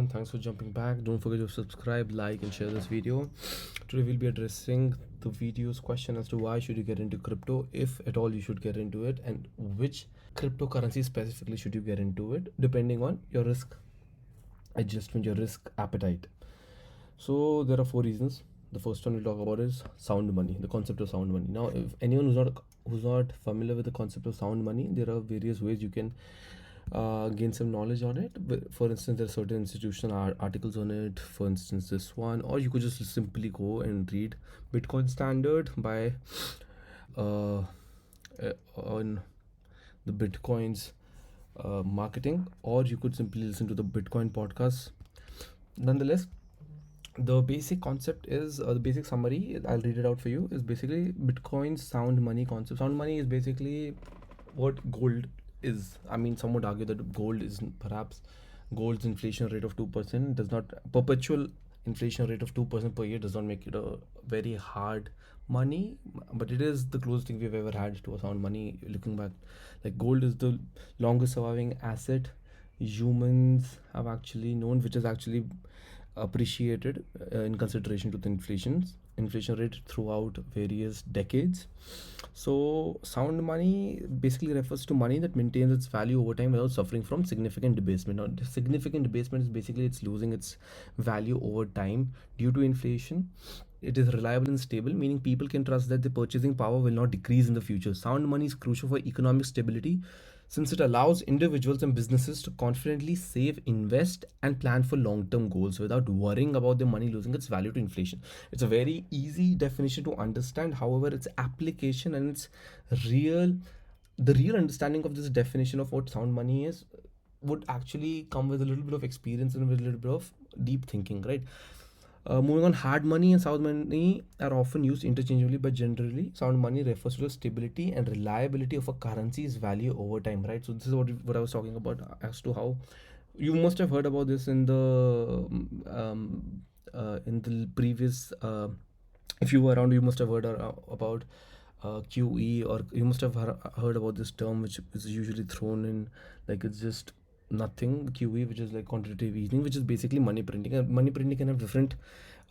everyone, thanks for jumping back. Don't forget to subscribe, like and share this video. Today we'll be addressing the video's question as to why should you get into crypto, if at all you should get into it, and which cryptocurrency specifically should you get into it, depending on your risk adjustment, your risk appetite. So there are 4 reasons. The first one we'll talk about is sound money, the concept of sound money. Now, if anyone who's not familiar with the concept of sound money, there are various ways you can gain some knowledge on it. For instance, there are certain institutional articles on it. For instance, this one, or you could just simply go and read Bitcoin Standard by on the Bitcoin's marketing, or you could simply listen to the Bitcoin podcast. Nonetheless, the basic concept is the basic summary. I'll read it out for you. Is basically Bitcoin's sound money concept. Sound money is basically what gold is. I mean, some would argue that gold is perhaps gold's inflation rate of 2% does not, perpetual inflation rate of 2% per year does not make it a very hard money, but it is the closest thing we've ever had to a sound money. Looking back, like gold is the longest surviving asset humans have actually known, which is actually appreciated in consideration to the inflation rate throughout various decades. So sound money basically refers to money that maintains its value over time without suffering from significant debasement. Now, significant debasement is basically it's losing its value over time due to inflation. It is reliable and stable, meaning people can trust that the purchasing power will not decrease in the future. Sound money is crucial for economic stability since it allows individuals and businesses to confidently save, invest, and plan for long-term goals without worrying about their money losing its value to inflation. It's a very easy definition to understand. However, its application and its the real understanding of this definition of what sound money is would actually come with a little bit of experience and with a little bit of deep thinking, right? Moving on, hard money and sound money are often used interchangeably, but generally, sound money refers to the stability and reliability of a currency's value over time, right? So this is what I was talking about as to how you must have heard about this in the previous. If you were around, you must have heard about QE, or you must have heard about this term, which is usually thrown in like it's just nothing. QE, which is like quantitative easing, which is basically money printing. And money printing can have different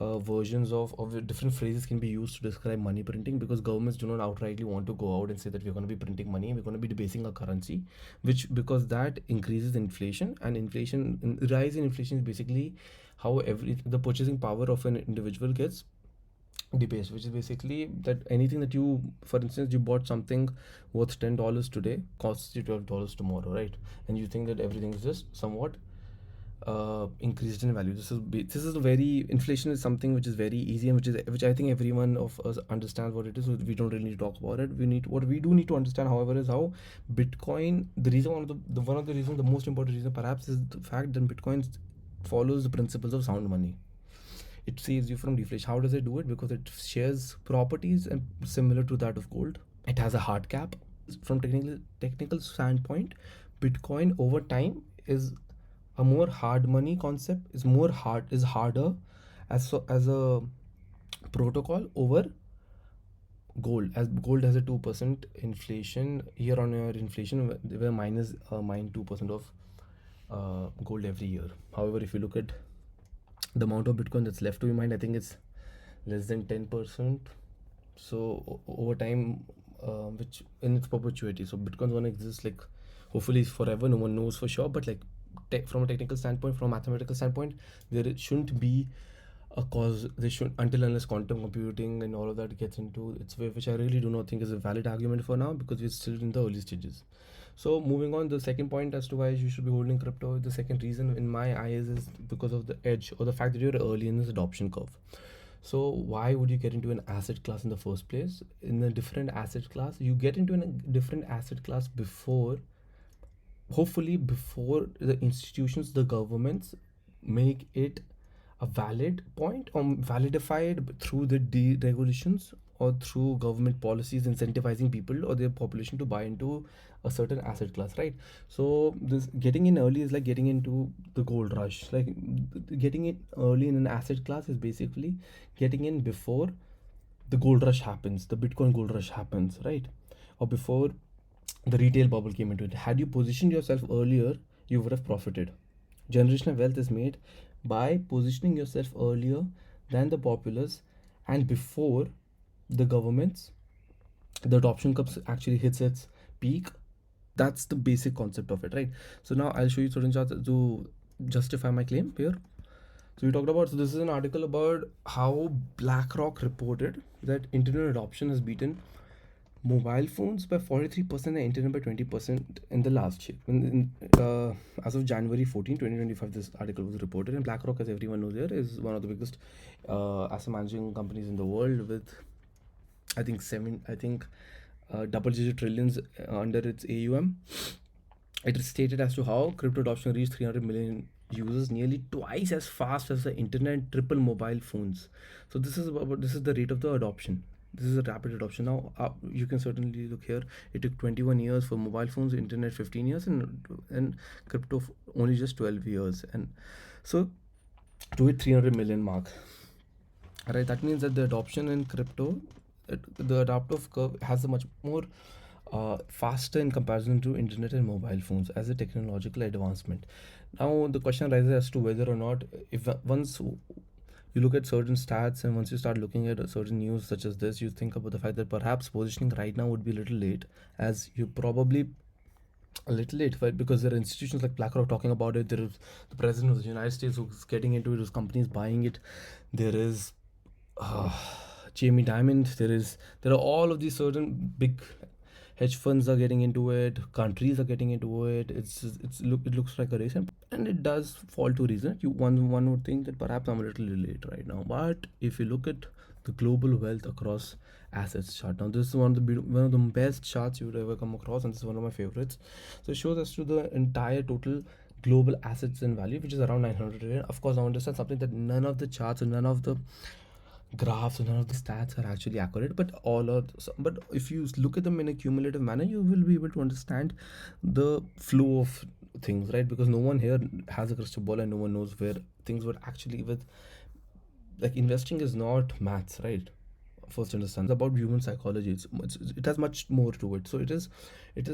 versions of different phrases can be used to describe money printing, because governments do not outrightly want to go out and say that we're going to be printing money, we're going to be debasing our currency, which because that increases inflation, and rise in inflation is basically how the purchasing power of an individual gets debased, which is basically that anything that you, for instance, you bought something worth $10 today costs you $12 tomorrow, right? And you think that everything is just somewhat increased in value. This is a very, inflation is something which is very easy, and which I think everyone of us understands what it is, so we don't really need to talk about it. What we do need to understand, however, is how Bitcoin, the reason, one of the reasons, the most important reason perhaps, is the fact that Bitcoin follows the principles of sound money. It saves you from deflation. How does it do it? Because it shares properties and similar to that of gold. It has a hard cap. From technical standpoint, Bitcoin over time is a more hard money concept. Is harder as a protocol over gold, as gold has a 2% inflation, year on year inflation, where minus 2% of gold every year. However, if you look at the amount of Bitcoin that's left to be mined, I think it's less than 10%. So over time, which in its perpetuity, so Bitcoin's gonna exist like hopefully forever. No one knows for sure, but like from a technical standpoint, from a mathematical standpoint, there shouldn't be a cause. They should, until unless quantum computing and all of that gets into its way, which I really do not think is a valid argument for now, because we're still in the early stages. So moving on, the second point as to why you should be holding crypto, the second reason in my eyes is because of the edge, or the fact that you're early in this adoption curve. So why would you get into an asset class in the first place? In a different asset class, you get into a different asset class hopefully before the institutions, the governments make it a valid point, or validified through the deregulations or through government policies incentivizing people or their population to buy into a certain asset class, right? So this getting in early is like getting into the gold rush. Like getting in early in an asset class is basically getting in before the gold rush happens, the Bitcoin gold rush happens, right? Or before the retail bubble came into it. Had you positioned yourself earlier, you would have profited. Generational wealth is made by positioning yourself earlier than the populace and before the governments, the adoption curve actually hits its peak. That's the basic concept of it, right? So now I'll show you certain charts to justify my claim here. So we talked about, so this is an article about how BlackRock reported that internet adoption has beaten mobile phones by 43% and internet by 20% in the last year. As of January 14, 2025, this article was reported. And BlackRock, as everyone knows here, is one of the biggest asset managing companies in the world with, I think, double-digit trillions under its AUM. It is stated as to how crypto adoption reached 300 million users, nearly twice as fast as the internet, triple mobile phones. So this is the rate of the adoption. This is a rapid adoption. Now you can certainly look here. It took 21 years for mobile phones, internet 15 years, and crypto only just 12 years. And so to hit 300 million mark, right? That means that the adoption in crypto, the adoptive curve has a much more faster in comparison to internet and mobile phones as a technological advancement. Now the question arises as to whether or not, if once you look at certain stats and once you start looking at certain news such as this, you think about the fact that perhaps positioning right now would be a little late, as you probably a little late, right? Because there are institutions like BlackRock talking about it. There is the president of the United States who's getting into it, whose companies buying it. There is uh, Jamie Dimon. There are all of these certain big hedge funds are getting into it, countries are getting into it. It looks like a race, and it does fall to reason. One would think that perhaps I'm a little late right now, but if you look at the global wealth across assets chart, now this is one of the best charts you would ever come across, and this is one of my favorites. So it shows us to the entire total global assets and value, which is around 900 trillion. Of course, I understand something that none of the charts and none of the graphs and none of the stats are actually accurate, but if you look at them in a cumulative manner, you will be able to understand the flow of things, right? Because no one here has a crystal ball and no one knows where things would actually with, like, investing is not maths, right? First understand, it's about human psychology. It has much more to it. So it is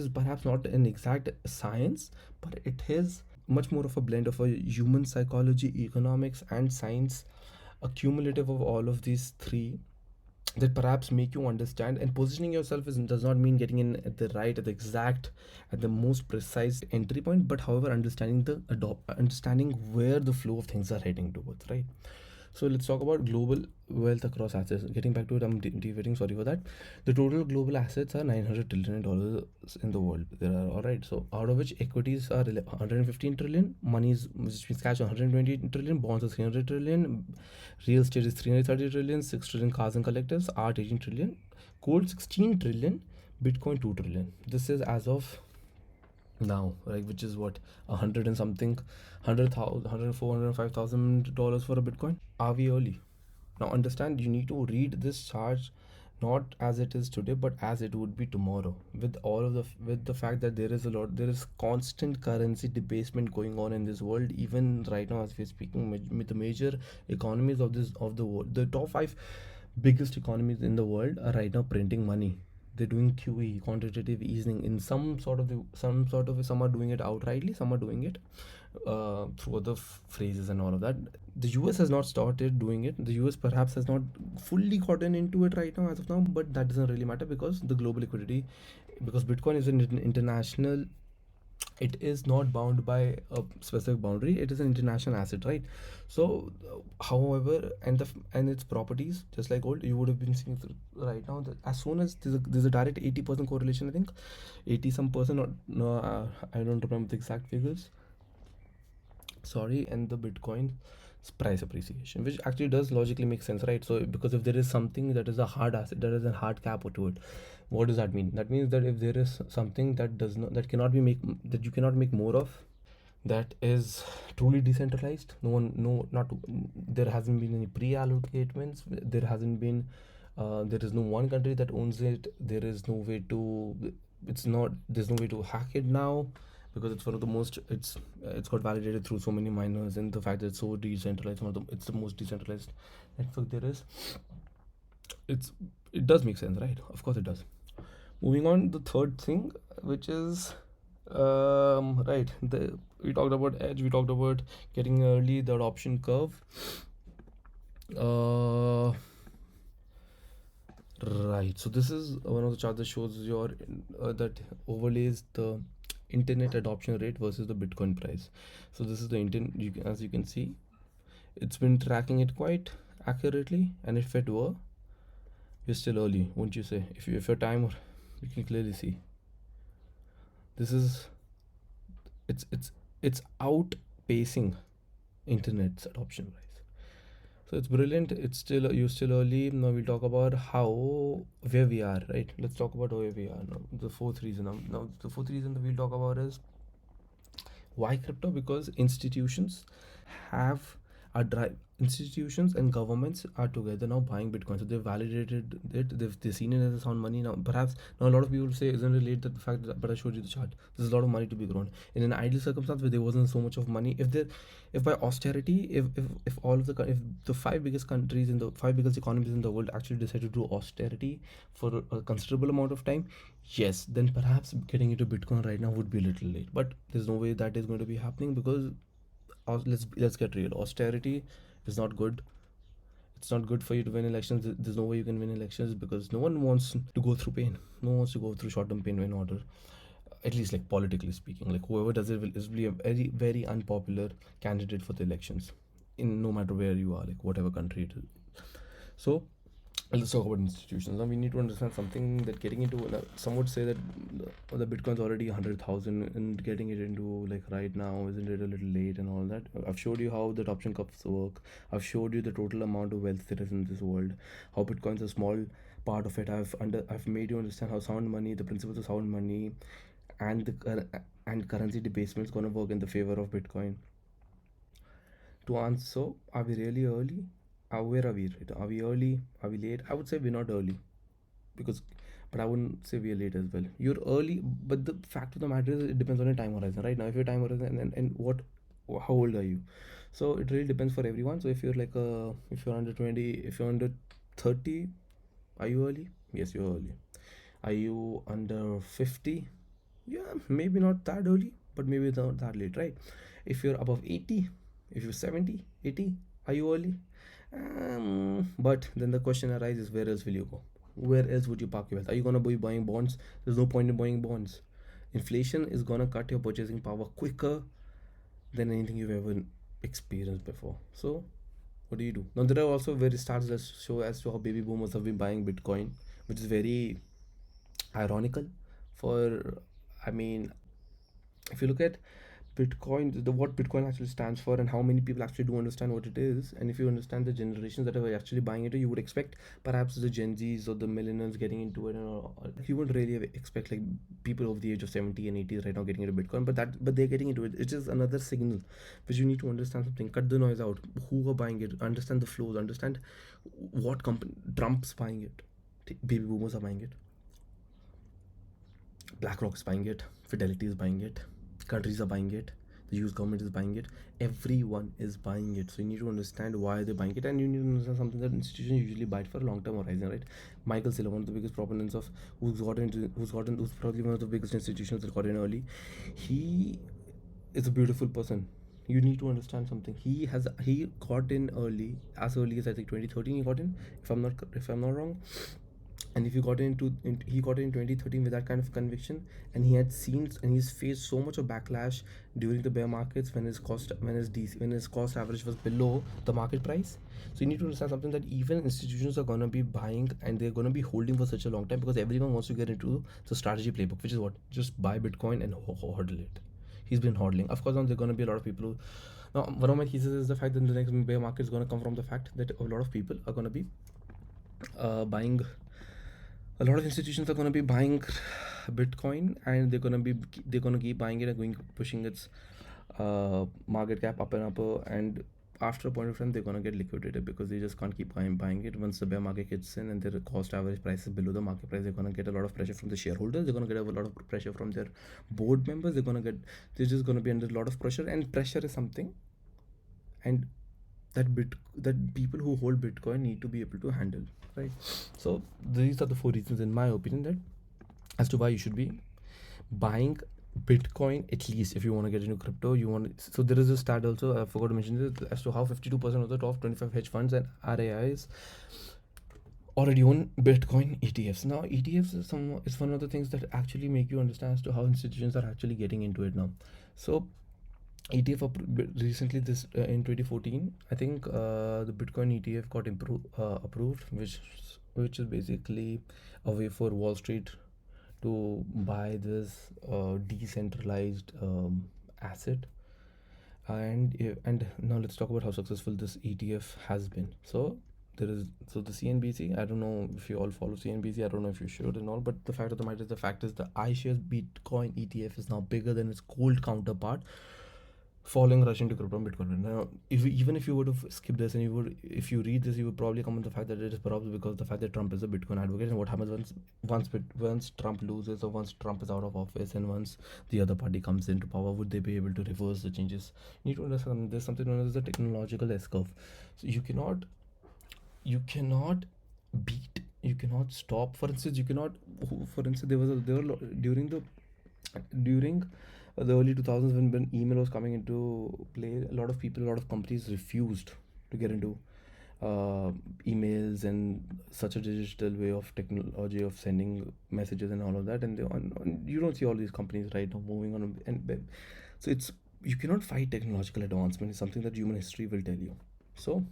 perhaps not an exact science, but it is much more of a blend of a human psychology, economics, and science, a cumulative of all of these three that perhaps make you understand. And positioning yourself does not mean getting in at the right, at the exact, at the most precise entry point, but however understanding where the flow of things are heading towards, right? So let's talk about global wealth across assets. Getting back to it, I'm deviating. Sorry for that. The total global assets are $900 trillion in the world. There are, all right. So out of which equities are 115 trillion, monies which means cash 120 trillion, bonds are 300 trillion, real estate is 330 trillion, 6 trillion cars and collectives, art 18 trillion, gold 16 trillion, Bitcoin 2 trillion. This is as of now, right? Which is what, 100 and something, 100,000, $105,000 for a Bitcoin. Are we early? Now understand, you need to read this chart not as it is today, but as it would be tomorrow. With all of the fact that there is constant currency debasement going on in this world, even right now as we're speaking, with the major economies of the world, the top five biggest economies in the world are right now printing money. They're doing QE, quantitative easing, in some are doing it outrightly, some are doing it through other phrases and all of that. The US has not started doing it. The US perhaps has not fully gotten into it right now as of now, but that doesn't really matter because the global liquidity, because Bitcoin is an international, it is not bound by a specific boundary. It is an international asset, right? So however, and its properties, just like gold, you would have been seeing right now that as soon as there's a direct 80% correlation, I think 80 some percent, or no, I don't remember the exact figures, sorry, and the Bitcoin price appreciation, which actually does logically make sense, right? So because if there is something that is a hard asset, that is a hard cap to it, what does that mean? That means that if there is something that cannot be that you cannot make more of, that is truly decentralized, no one, no, not, there hasn't been any pre-allocatements, there is no one country that owns it, there is no way to, there's no way to hack it now, because it's one of the most, it's got validated through so many miners, and the fact that it's so decentralized, it's the most decentralized network there is. It does make sense, right? Of course it does. Moving on, the third thing, which is right, We talked about edge, we talked about getting early, the adoption curve. uh right, so this is one of the charts that shows your that overlays the internet adoption rate versus the Bitcoin price. So this is the internet, as you can see, it's been tracking it quite accurately, and if it were, we're still early, wouldn't you say? If your timer, you can clearly see this is, it's outpacing internet's adoption rise. So it's brilliant. It's still, you're still early. Now we'll talk about how, where we are, right? Let's talk about where we are now. The fourth reason. Now the fourth reason that we'll talk about is why crypto. Because institutions have a drive. Institutions and governments are together now buying Bitcoin. So they've validated it. They've seen it as a sound money. Now perhaps now a lot of people say, isn't it late that the fact that, but I showed you the chart. There's a lot of money to be grown in an ideal circumstance where there wasn't so much of money. If by austerity, if all of if the five biggest countries in the five biggest economies in the world actually decide to do austerity for a considerable amount of time, yes, then perhaps getting into Bitcoin right now would be a little late. But there's no way that is going to be happening because let's get real. Austerity is not good. It's not good for you to win elections. There's no way you can win elections because no one wants to go through pain. No one wants to go through short-term pain in order, at least like politically speaking. Like whoever does it will is be a very very unpopular candidate for the elections, in no matter where you are, like whatever country it is. So let's talk about institutions. Now we need to understand something, that getting into some would say that the Bitcoin's already 100,000 and getting it into like right now, isn't it a little late and all that. I've showed you how the adoption curves work. I've showed you the total amount of wealth there is in this world, how Bitcoin's a small part of it. I've made you understand how sound money, the principles of sound money and and currency debasement is going to work in the favor of Bitcoin. To answer, are we really early? Where are we? Are we early? Are we late? I would say we're not early, because, but I wouldn't say we're late as well. You're early, but the fact of the matter is it depends on your time horizon. Right now, if your time horizon and what, how old are you? So it really depends for everyone. So if you're like if you're under 20, if you're under 30, are you early? Yes, you're early. Are you under 50? Yeah, maybe not that early, but maybe not that late, right? If you're above 80, if you're 70, 80, are you early? But then the question arises, where else will you go? Where else would you park your wealth? Are you gonna be buying bonds? There's no point in buying bonds. Inflation is gonna cut your purchasing power quicker than anything you've ever experienced before. So what do you do? Now there are also various stats that show as to how baby boomers have been buying Bitcoin, which is very ironical. For, I mean, if you look at Bitcoin, the what Bitcoin actually stands for, and how many people actually do understand what it is, and if you understand the generations that are actually buying it, you would expect perhaps the Gen Zs or the millennials getting into it, or you wouldn't really expect like people of the age of 70 and 80 right now getting into Bitcoin, but they're getting into it. It is another signal which you need to understand something. Cut the noise out. Who are buying it? Understand the flows. Understand what company. Trump's buying it. Baby boomers are buying it. BlackRock is buying it. Fidelity is buying it. Countries are buying it. The US government is buying it. Everyone is buying it. So you need to understand why they're buying it, and you need to understand something that institutions usually buy it for a long-term horizon, right? Michael Saylor, one of the biggest proponents of who's probably one of the biggest institutions that got in early. He is a beautiful person. You need to understand something. He got in early as I think 2013. He got in, if I'm not wrong, and if you got he got in 2013 with that kind of conviction, and he had seen and he's faced so much of backlash during the bear markets when his cost average was below the market price. So you need to understand something, that even institutions are going to be buying and they're going to be holding for such a long time because everyone wants to get into the strategy playbook, which is what, just buy Bitcoin and hodl it. He's been hodling. Of course, now there are going to be a lot of people who, now one of my thesis is the fact that the next bear market is going to come from the fact that a lot of people are going to be buying, a lot of institutions are going to be buying Bitcoin, and they're going to keep buying it and pushing its market cap up and up, and after a point of time they're going to get liquidated because they just can't keep buying it. Once the bear market hits in and their cost average price is below the market price, they're going to get a lot of pressure from the shareholders. They're going to get a lot of pressure from their board members. They're just going to be under a lot of pressure, and pressure is something, and that people who hold Bitcoin need to be able to handle, right? So these are the four reasons, in my opinion, that as to why you should be buying Bitcoin, at least if you want to get into crypto, you want so there is a stat also, I forgot to mention this, as to how 52% of the top 25 hedge funds and RAIs already own Bitcoin ETFs. Now, ETFs is one of the things that actually make you understand as to how institutions are actually getting into it now. So, ETF recently, this in 2014, I think the Bitcoin ETF got approved, which is basically a way for Wall Street to buy this decentralized asset. And now let's talk about how successful this ETF has been. So there is the CNBC. I don't know if you all follow CNBC. I don't know if you should and all, but the fact of the matter is, the fact is the iShares Bitcoin ETF is now bigger than its gold counterpart, falling rush into crypto and Bitcoin. Now, even if you were to skip this and if you read this, you would probably come to the fact that it is perhaps because the fact that Trump is a Bitcoin advocate. And what happens once Trump loses, or once Trump is out of office, and once the other party comes into power, would they be able to reverse the changes? You need to understand there's something known as the technological S curve. So you cannot beat, you cannot stop. For instance, you cannot. For instance, there were during the early 2000s, when email was coming into play, a lot of people, a lot of companies refused to get into emails and such a digital way of technology of sending messages and all of that. And you don't see all these companies right now moving on, and so it's, you cannot fight technological advancement. It's something that human history will tell you. So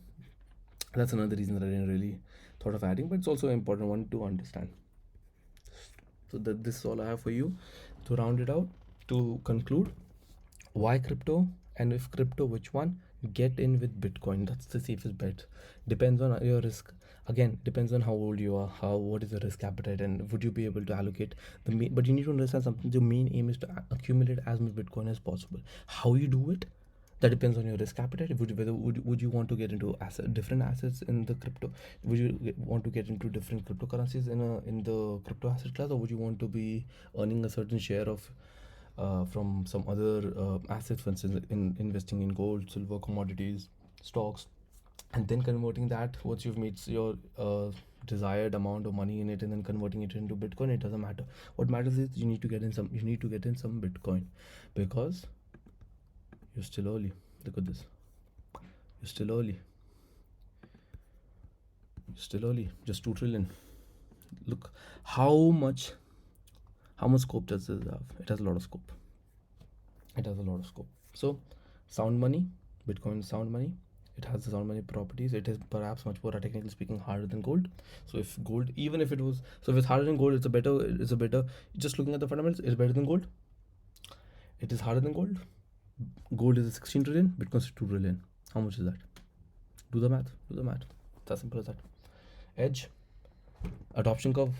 that's another reason that I didn't really thought of adding, but it's also an important one to understand. So this is all I have for you. To round it out, to conclude, why crypto, and if crypto, which one? Get in with Bitcoin. That's the safest bet. Depends on your risk. Again, depends on how old you are, what is the risk appetite, and would you be able to allocate but you need to understand something. The main aim is to accumulate as much Bitcoin as possible. How you do it, that depends on your risk appetite. Would you want to get into different assets in the crypto? Would you want to get into different cryptocurrencies in the crypto asset class, or would you want to be earning a certain share of from some other assets, for instance, in investing in gold, silver, commodities, stocks, and then converting that once you've made your desired amount of money in it, and then converting it into Bitcoin? It doesn't matter. What matters is you need to get in some Bitcoin, because you're still early. Look at this. You're still early. Just 2 trillion. Look how much scope does this have? It has a lot of scope. So, sound money. Bitcoin is sound money. It has the sound money properties. It is perhaps much more, technically speaking, harder than gold. So if gold, even if it was, so if it's harder than gold, it's a better. Just looking at the fundamentals, it's better than gold. It is harder than gold. Gold is 16 trillion. Bitcoin is 2 trillion. How much is that? Do the math. It's as simple as that. Edge, adoption curve,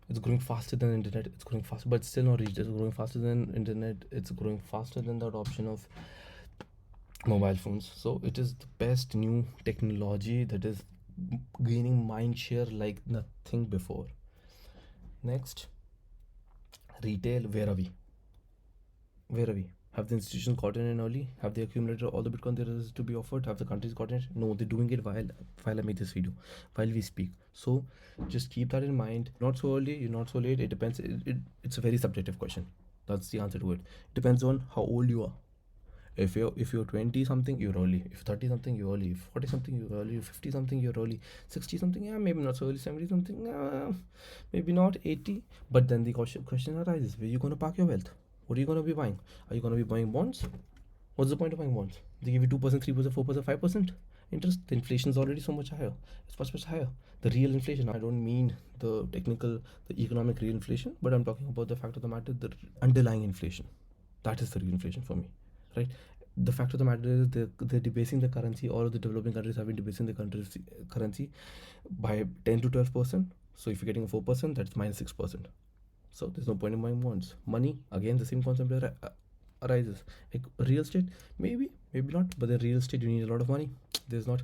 it's growing faster than internet. It's growing faster, but it's still not reached. It's growing faster than internet. It's growing faster than the adoption of mobile phones. So it is the best new technology that is gaining mind share like nothing before. Next, retail. Where are we? Have the institutions gotten in early? Have they accumulated all the Bitcoin there is to be offered? Have the countries gotten it? No, they're doing it while I make this video, while we speak. So just keep that in mind. Not so early, you're not so late. It depends. It's a very subjective question. That's the answer to it. It depends on how old you are. If you're 20 something, you're early. If 30 something, you're early. If 40 something, you're early. If 50 something, you're early. 60 something, yeah, maybe not so early. 70 something, maybe not. 80. But then the question arises: where are you gonna park your wealth? What are you going to be buying? Are you going to be buying bonds? What's the point of buying bonds? They give you 2%, 3%, 4%, 5% interest. The inflation is already so much higher. It's much higher. The real inflation. I don't mean the economic real inflation, but I'm talking about the fact of the matter, the underlying inflation. That is the real inflation for me, right? The fact of the matter is they're debasing the currency, or the developing countries have been debasing the currency by 10 to 12%. So if you're getting a 4%, that's minus 6%. So there's no point in buying bonds. Money, again, the same concept arises. Like real estate, maybe not, but the real estate, you need a lot of money. There's not.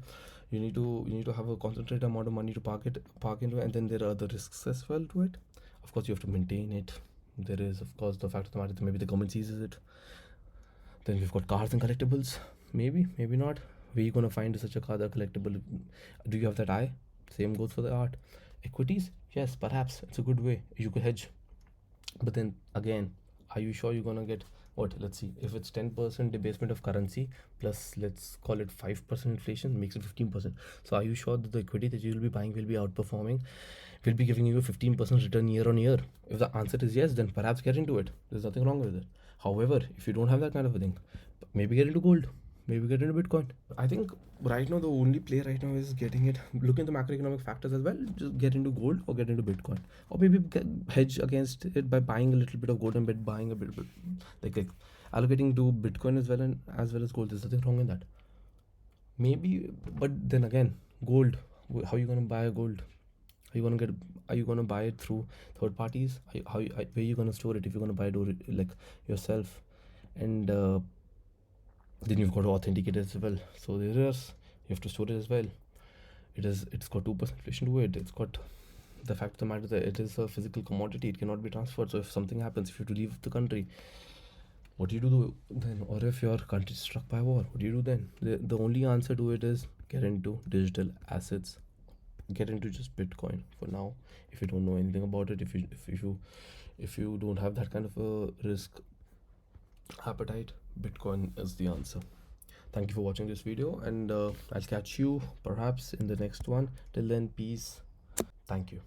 You need to have a concentrated amount of money to park into it, and then there are other risks as well to it. Of course, you have to maintain it. There is, of course, the fact of the matter that maybe the government seizes it. Then we've got cars and collectibles. Maybe not. Where are you gonna find such a car that collectible? Do you have that eye? Same goes for the art. Equities, yes, perhaps it's a good way. You could hedge. But then again, Are you sure you're gonna get what? Let's see, if it's 10% debasement of currency plus, let's call it 5% inflation, makes it 15%. So are you sure that the equity that you'll be buying will be outperforming, will be giving you a 15% return year on year? If the answer is yes, then perhaps get into it. There's nothing wrong with it. However, if you don't have that kind of a thing, maybe get into gold, maybe get into Bitcoin. I think right now the only play right now is getting it. Look at the macroeconomic factors as well. Just get into gold or get into Bitcoin, or maybe hedge against it by buying a little bit of gold and buying a bit, like allocating to Bitcoin as well, and as well as gold. There's nothing wrong in that. Maybe, but then again, gold. How are you gonna buy gold? Are you gonna get? Are you gonna buy it through third parties? Where are you gonna store it if you're gonna buy it like yourself? And then you've got to authenticate it as well. So there is, you have to store it as well. It's got 2% inflation to it. It's got the fact of the matter that it is a physical commodity. It cannot be transferred. So if something happens, if you have to leave the country, what do you do then? Or if your country is struck by war, what do you do then? The only answer to it is get into digital assets. Get into just Bitcoin for now. If you don't know anything about it, if you don't have that kind of a risk appetite, Bitcoin is the answer. Thank you for watching this video, and I'll catch you perhaps in the next one. Till then, peace. Thank you.